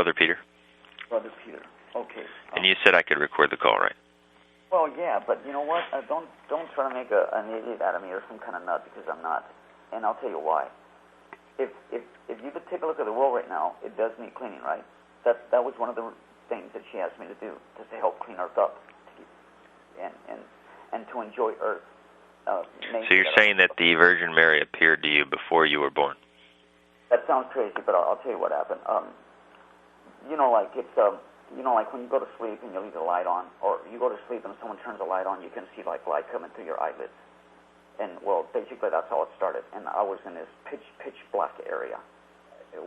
Brother Peter? Brother Peter. Okay. And you said I could record the call, right? Well, yeah, but you know what? Don't try to make an idiot out of me or some kind of nut, because I'm not. And I'll tell you why. If you could take a look at the world right now, it does need cleaning, right? That was one of the things that she asked me to do, just to help clean Earth up, and to enjoy Earth. So you're saying that the Virgin Mary appeared to you before you were born? That sounds crazy, but I'll tell you what happened. Like when you go to sleep and you leave the light on, or you go to sleep and someone turns the light on, you can see like light coming through your eyelids. And well, basically that's how it started. And I was in this pitch black area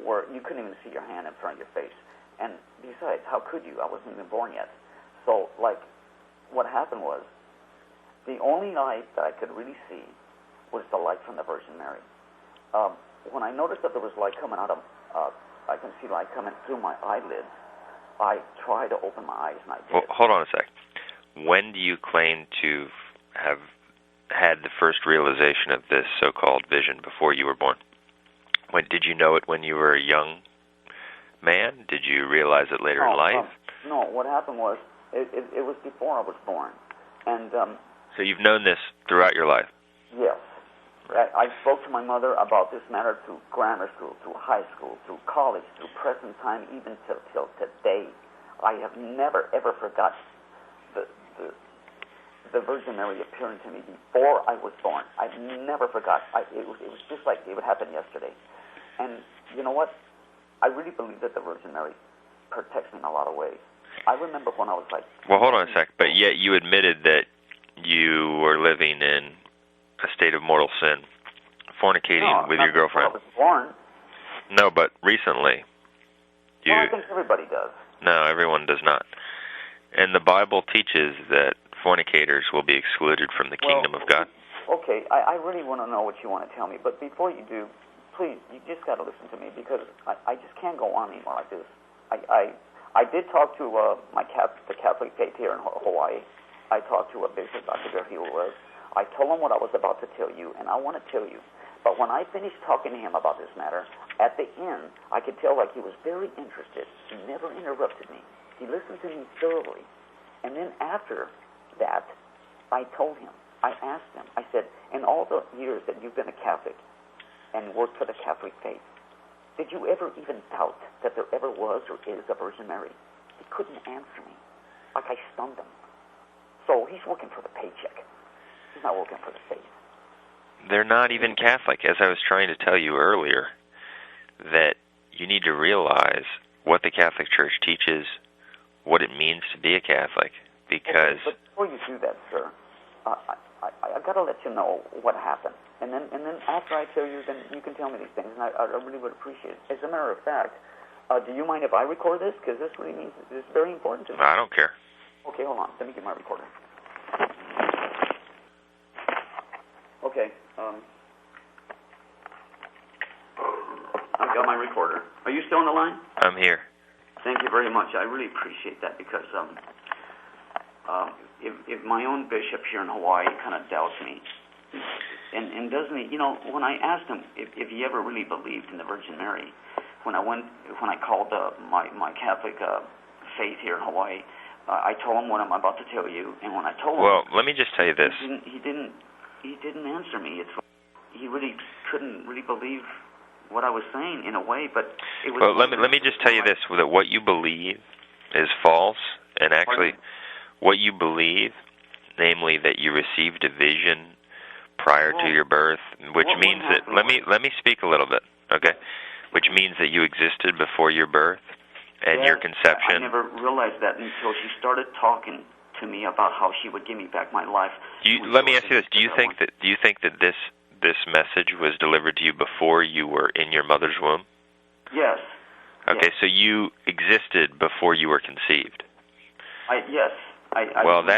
where you couldn't even see your hand in front of your face. And besides, how could you? I wasn't even born yet. So like, what happened was, the only light that I could really see was the light from the Virgin Mary. When I noticed that there was light coming out of, I can see light coming through my eyelids, I tried to open my eyes, and I did. Well, hold on a sec. When do you claim to have had the first realization of this so-called vision before you were born? When did you know it? When you were a young man? Did you realize it later in life? No, what happened was, it was before I was born. And so you've known this throughout your life? Yes. I spoke to my mother about this matter through grammar school, through high school, through college, through present time, even till today. I have never, ever forgot the Virgin Mary appearing to me before I was born. I've never forgot. It was just like it would happen yesterday. And you know what? I really believe that the Virgin Mary protects me in a lot of ways. I remember when I was like... Well, hold on a sec. But yet you admitted that you were living in a state of mortal sin, fornicating with your girlfriend. I was born. No, but recently. Well, I think everybody does. No, everyone does not. And the Bible teaches that fornicators will be excluded from the kingdom of God. Okay, I really want to know what you want to tell me, but before you do, please, you just got to listen to me, because I just can't go on anymore like this. I did talk to the Catholic faith here in Hawaii. I talked to a bishop, Dr. He was. I told him what I was about to tell you, and I want to tell you. But when I finished talking to him about this matter, at the end, I could tell like he was very interested. He never interrupted me. He listened to me thoroughly. And then after that, I told him, I asked him, I said, in all the years that you've been a Catholic and worked for the Catholic faith, did you ever even doubt that there ever was or is a Virgin Mary? He couldn't answer me. Like I stunned him. So he's working for the paycheck. He's not working for the faith. They're not even Catholic, as I was trying to tell you earlier, that you need to realize what the Catholic Church teaches, what it means to be a Catholic, because... Okay, but before you do that, sir, I got to let you know what happened. And then after I tell you, then you can tell me these things, and I really would appreciate it. As a matter of fact, do you mind if I record this? Because this really means it's very important to me. I don't care. Okay, hold on. Let me get my recorder. Okay. I've got my recorder. Are you still on the line? I'm here. Thank you very much. I really appreciate that, because if my own bishop here in Hawaii kind of doubts me, and doesn't he, when I asked him if he ever really believed in the Virgin Mary, when I called my Catholic faith here in Hawaii, I told him what I'm about to tell you, and when I told him... Well, let me just tell you this. He didn't answer me. It's like he really couldn't really believe what I was saying in a way, but it was... Well, let me just tell you this, that what you believe is false, and actually what you believe, namely that you received a vision prior to your birth, which means that... Let me speak a little bit, okay? Which means that you existed before your birth and your conception. I never realized that until she started talking to me about how she would give me back my life. Let me ask you this: Do you think that this message was delivered to you before you were in your mother's womb? Yes. Okay, yes. So you existed before you were conceived. Yes. I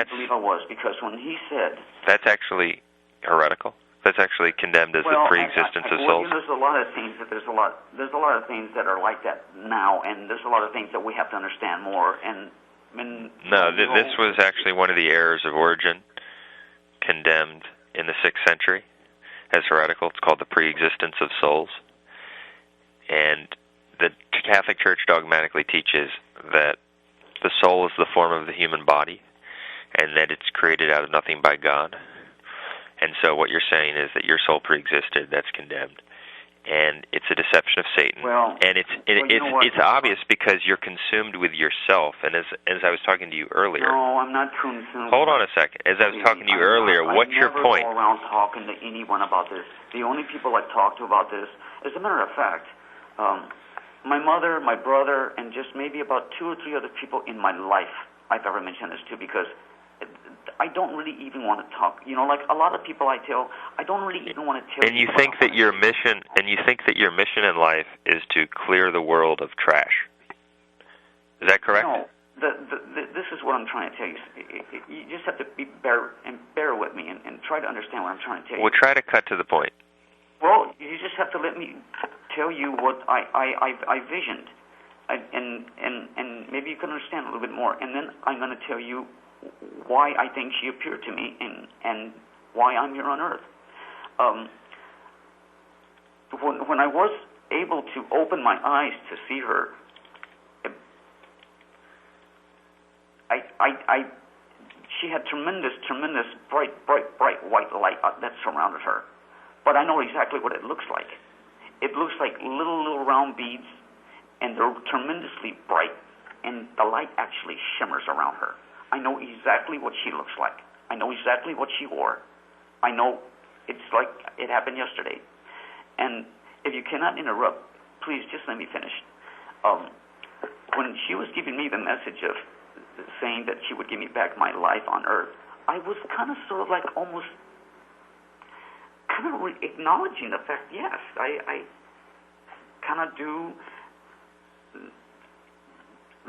believe I was, because when he said... That's actually heretical. That's actually condemned as the pre-existence of souls. There's a lot of things that there's a lot of things that are like that now, and there's a lot of things that we have to understand more. No, this was actually one of the errors of Origen, condemned in the 6th century as heretical. It's called the pre-existence of souls, and the Catholic Church dogmatically teaches that the soul is the form of the human body, and that it's created out of nothing by God. And so what you're saying is that your soul preexisted. That's condemned, and it's a deception of Satan. Well, and it's obvious because you're consumed with yourself. And as I was talking to you earlier. No, I'm not consumed. Hold on a second. As I was talking to you earlier, what's your point? I never go around talking to anyone about this. The only people I talk to about this, as a matter of fact, my mother, my brother, and just maybe about 2 or 3 other people in my life I've ever mentioned this to, because I don't really even want to talk. You know, like a lot of people I tell, I don't really even want to tell. And you think that your mission, in life is to clear the world of trash. Is that correct? No. This is what I'm trying to tell you. You just have to bear with me and try to understand what I'm trying to tell you. Well, try to cut to the point. Well, you just have to let me tell you what I visioned, and maybe you can understand a little bit more. And then I'm going to tell you why I think she appeared to me and why I'm here on Earth. When I was able to open my eyes to see her, she had tremendous bright white light that surrounded her. But I know exactly what it looks like. It looks like little round beads, and they're tremendously bright, and the light actually shimmers around her. I know exactly what she looks like. I know exactly what she wore. I know it's like it happened yesterday. And if you cannot interrupt, please just let me finish. When she was giving me the message of saying that she would give me back my life on Earth, I was kind of sort of like almost kind of acknowledging the fact, yes, I kind of do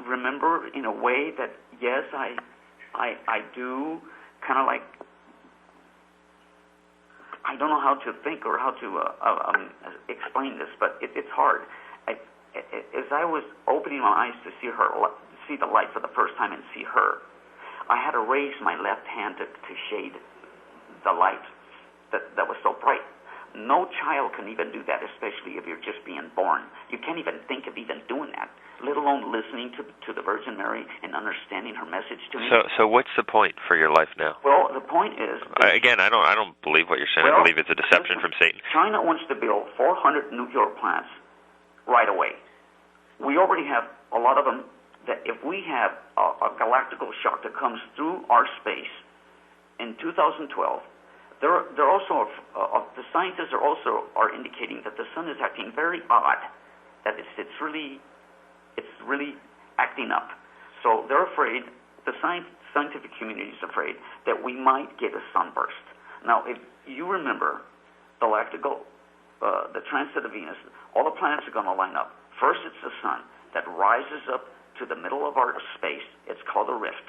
remember in a way that, yes, I do kind of like, I don't know how to think or how to explain this, but it's hard. As I was opening my eyes to see her, see the light for the first time and see her, I had to raise my left hand to shade the light that was so bright. No child can even do that, especially if you're just being born. You can't even think of even doing that, let alone listening to the Virgin Mary and understanding her message to me. So what's the point for your life now? Well, the point is... Again, I don't believe what you're saying. I believe it's a deception from Satan. China wants to build 400 nuclear plants right away. We already have a lot of them. That if we have a galactical shock that comes through our space in 2012, they're also the scientists are indicating that the sun is acting very odd, that it's really acting up. So they're afraid, the scientific community is afraid that we might get a sunburst. Now, if you remember the transit of Venus, all the planets are going to line up. First, it's the sun that rises up to the middle of our space. It's called a rift.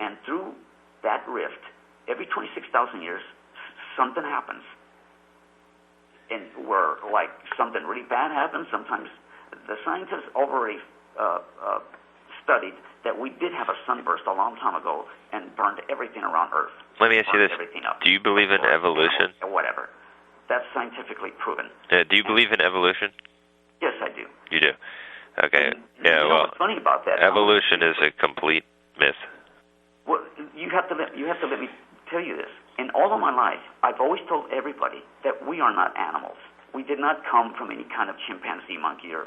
And through that rift, every 26,000 years, something happens. And where, like, something really bad happens, sometimes the scientists already studied that we did have a sunburst a long time ago and burned everything around Earth. Let me ask you this. Do you believe in evolution? Or whatever. That's scientifically proven. Do you believe in evolution? Yes, I do. You do? Okay. Yeah, well, what's funny about that? Evolution is a complete myth. Well, you have to let me tell you this. In all of my life, I've always told everybody that we are not animals. We did not come from any kind of chimpanzee, monkey, or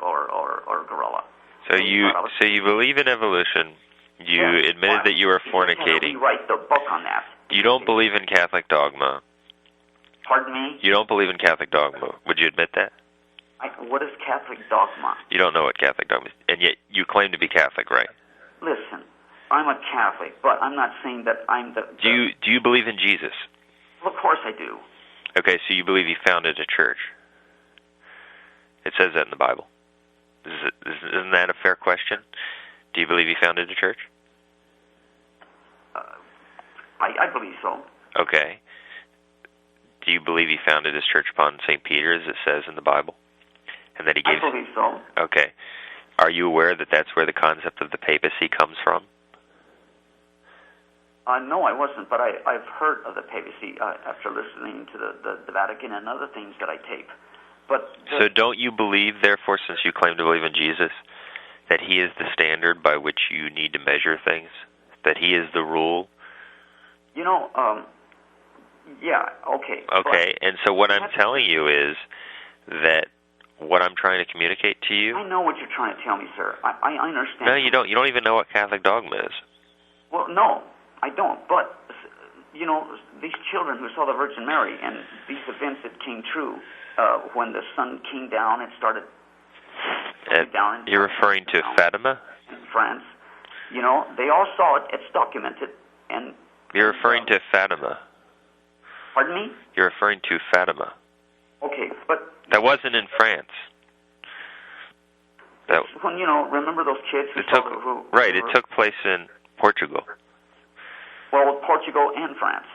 gorilla. So you believe in evolution. You admitted that you were fornicating. You write the book on that. You don't believe in Catholic dogma. Pardon me? You don't believe in Catholic dogma. Would you admit that? What is Catholic dogma? You don't know what Catholic dogma is, and yet you claim to be Catholic, right? Listen, I'm a Catholic, but I'm not saying that I'm the... Do you believe in Jesus? Well, of course I do. Okay, so you believe he founded a church. It says that in the Bible. Isn't that a fair question? Do you believe he founded a church? I believe so. Okay. Do you believe he founded his church upon St. Peter, as it says in the Bible? And that he gave... I believe so. Okay. Are you aware that that's where the concept of the papacy comes from? No, I wasn't, but I've heard of the papacy after listening to the Vatican and other things that I tape. So don't you believe, therefore, since you claim to believe in Jesus, that he is the standard by which you need to measure things? That he is the rule? Yeah, okay. Okay, and so what I'm telling you is that what I'm trying to communicate to you... I know what you're trying to tell me, sir. I understand. No, you don't. You don't even know what Catholic dogma is. Well, no, I don't. But, these children who saw the Virgin Mary and these events that came true when the sun came down and started down... You're referring to Fatima? In France. They all saw it. It's documented. And you're referring to Fatima. Pardon me? You're referring to Fatima. Okay, but... That wasn't in France. When, remember those kids who Right, it took place in Portugal. Well, Portugal and France.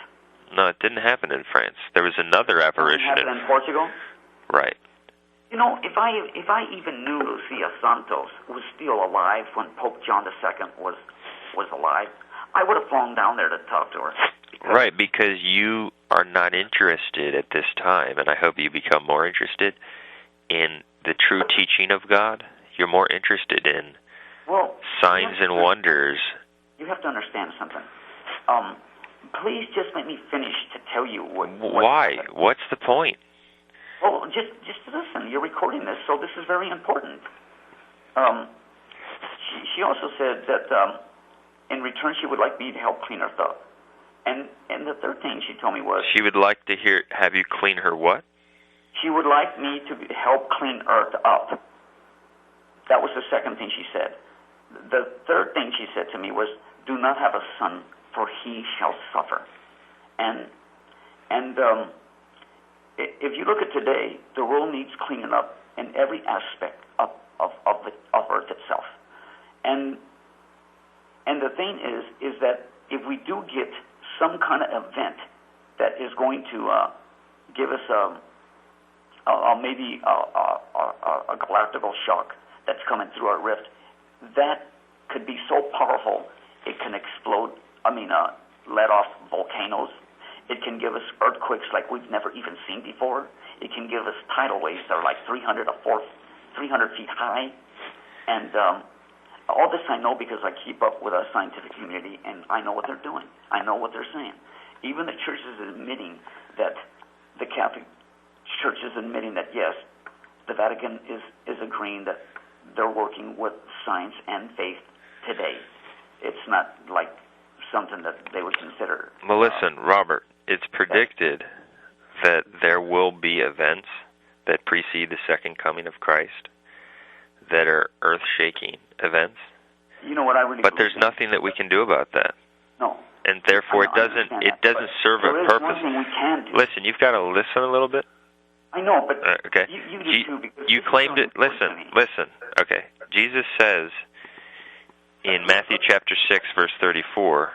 No, it didn't happen in France. There was another apparition. It happened in Portugal? Right. If I even knew Lucia Santos was still alive when Pope John II was alive, I would have flown down there to talk to her. Right, because you are not interested at this time, and I hope you become more interested in the true teaching of God. You're more interested in signs and wonders. You have to understand something. Please just let me finish to tell you what... Why? What's the point? Well, just listen. You're recording this, so this is very important. She also said that in return she would like me to help clean Earth up. And the third thing she told me was... She would like to have you clean her what? She would like me to help clean Earth up. That was the second thing she said. The third thing she said to me was, do not have a son, for he shall suffer. And if you look at today, the world needs cleaning up in every aspect of Earth itself. And the thing is that if we do get some kind of event that is going to give us maybe a galactical shock that's coming through our rift, that could be so powerful it can explode. Let off volcanoes. It can give us earthquakes like we've never even seen before. It can give us tidal waves that are like 300 feet high. And all this I know because I keep up with our scientific community, and I know what they're doing. I know what they're saying. Even the church is admitting that, the Catholic Church is admitting that, yes, the Vatican is agreeing that they're working with science and faith today. It's not like something that they would consider... Well, listen, Robert, it's predicted that there will be events that precede the second coming of Christ that are earth-shaking events. You know what I really... But there's nothing that we can do about that. No. And therefore, it doesn't serve a purpose. One thing we can do. Listen, you've got to listen a little bit. I know, but okay. You do too. Because you claimed it. Listen. Okay. Jesus says in Matthew chapter 6, verse 34,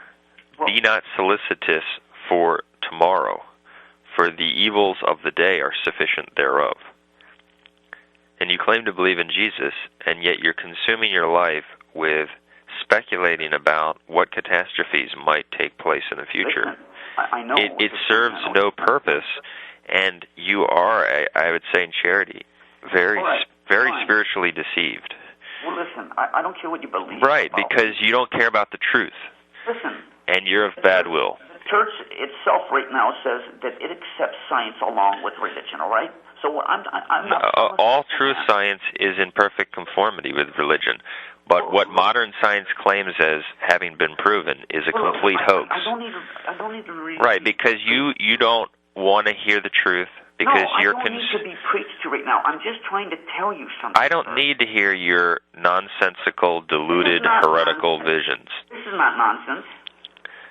be not solicitous for tomorrow, for the evils of the day are sufficient thereof. And you claim to believe in Jesus, and yet you're consuming your life with speculating about what catastrophes might take place in the future. Listen, I know. It serves no purpose, and you are, I would say in charity, very spiritually deceived. Well, listen, I don't care what you believe. Right, because you don't care about the truth. Listen. And you're of bad will. The church itself right now says that it accepts science along with religion, all right? So I'm not... all true science is in perfect conformity with religion. But what modern science claims as having been proven is a complete hoax. I don't need to read... Right, because you don't want to hear the truth. Because no, I don't need to be preached to right now. I'm just trying to tell you something. I don't need to hear your nonsensical, deluded, heretical visions. This is not nonsense.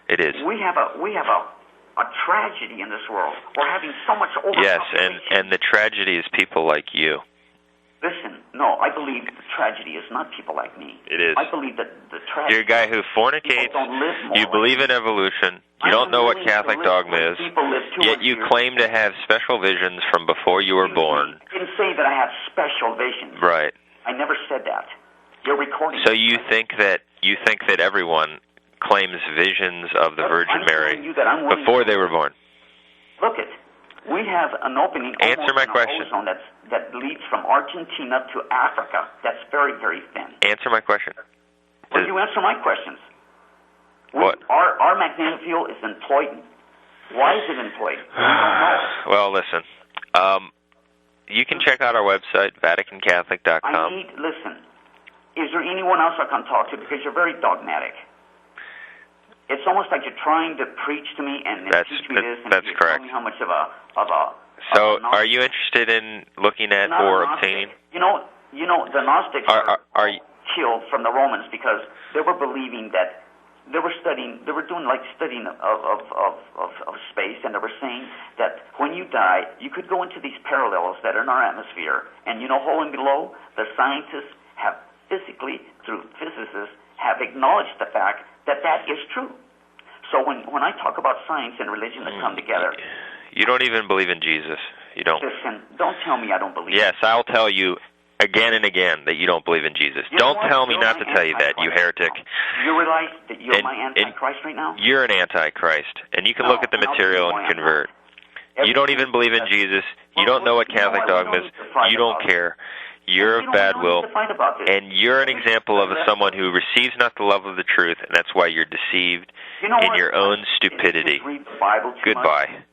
It is. We have a tragedy in this world. We're having so much overpopulation. Yes, and the tragedy is people like you. Listen, no, I believe the tragedy is not people like me. It is. I believe that the tragedy... You're a guy who fornicates, you believe in evolution, you don't know what Catholic dogma is, yet you claim to have special visions from before you were born. I didn't say that I have special visions. Right. I never said that. You're recording. So you think that everyone claims visions of the Virgin Mary before they were born? Look it. We have an opening Answer my question. ozone that leads from Argentina to Africa. That's very, very thin. Answer my question. Well, you answer my questions. What? Our magnetic field is employed. Why is it employed? We don't know. Well, listen. You can check out our website, VaticanCatholic.com. Listen, is there anyone else I can talk to? Because you're very dogmatic. It's almost like you're trying to preach to me and teach me this, and that's you correct. tell me how much of a So, are you interested in looking at or obtaining? You know, the Gnostics are you killed from the Romans because they were believing that they were doing like studying of space, and they were saying that when you die, you could go into these parallels that are in our atmosphere, and holding below, the scientists have physically, through physicists, have acknowledged the fact that is true. So when I talk about science and religion that come together, you don't even believe in Jesus. You don't. Listen, don't tell me I don't believe. Yes, I'll tell you again and again that you don't believe in Jesus. Don't tell me not to tell you that, you heretic. You realize that you're my antichrist right now? You're an antichrist, and you can look at the material and convert. You don't even believe in Jesus. You don't know what Catholic dogma is. You don't care. You're of bad will, and you're an example of someone who receives not the love of the truth, and that's why you're deceived in your own stupidity. Goodbye.